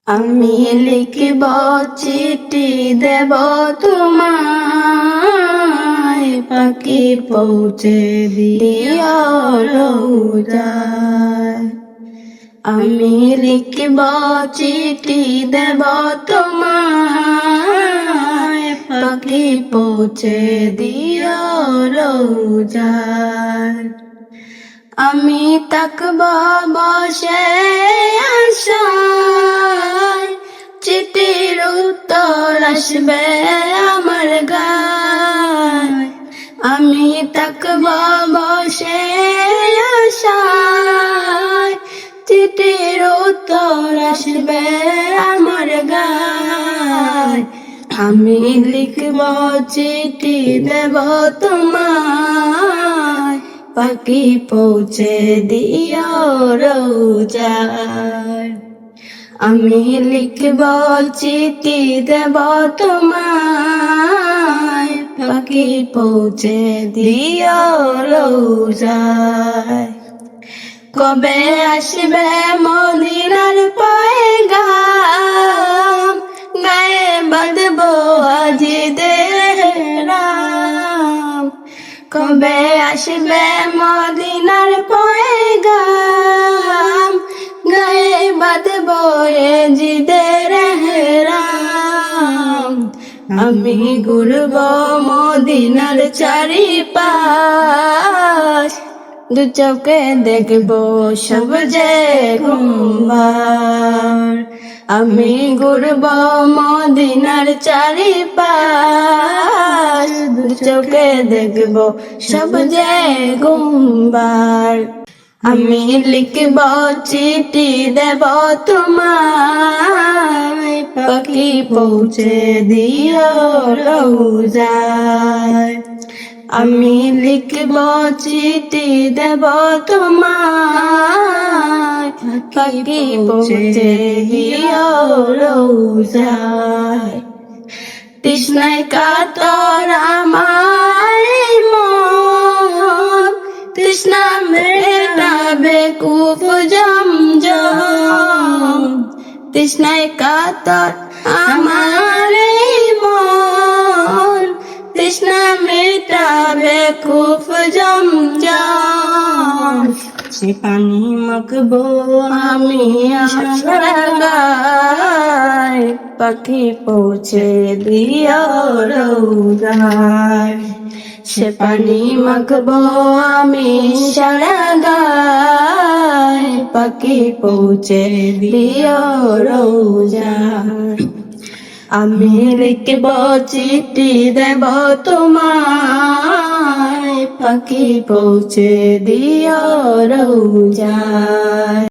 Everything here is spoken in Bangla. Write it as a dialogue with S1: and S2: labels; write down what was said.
S1: আমি লিখব চিঠি দেব তোমায়, পাখি পৌঁছে দিও রোজায়। আমি লিখব চিঠি দেব তোমায়, পাখি পৌঁছে দিও রোজায়। আমি তাকব বসে আশায়, চিঠির উত্তর আসবে আমার গায়। আমি তাকব বসে আশায়, চিঠির উত্তর আসবে আমার গায়। আমি লিখব চিঠি দেব তোমায়, পাখি পৌঁছে দিও রোজায়। আমি লিখব চিঠি দেব তোমায়, পাখি পৌঁছে দিও রোজায়। কবে আসবে মদিনার পয়গাম, গায়ে বাঁধব হাজিদের রাম। কবে আসবে মদিনার পয়গাম, গায়ে বাঁধব হাজিদের রাম। আমি ঘুরব মদিনার চারিপাশ, দু চোখে দেখব সব যে গুম্বার। আমি ঘুরব মদিনার চারিপাশ, দু চোখে দেখব সব যে গুম্বার। আমি লিখব চিঠি দেব তোমায়, পাখি পৌঁছে দিও রোজায়। আমি লিখব চিঠি দেব তোমায়, পাখি পৌঁছে দিও রোজায়। তৃষ্ণায় কাতর আমার মন, তৃষ্ণা মেটাবে কূপ জমজম। তৃষ্ণায় কাতর আমার মন, তৃষ্ণা মেটাবে কূপ জমজম। সে পানি মাখবো আমি আমার গায়, পাখি পৌঁছে দিও রোজায়। সে পানি মাখবো আমি সারা গায়, পাখি পৌঁছে দিও রোজায়। আমি লিখব চিঠি দেব তোমায়, পাখি পৌঁছে দিও রোজায়।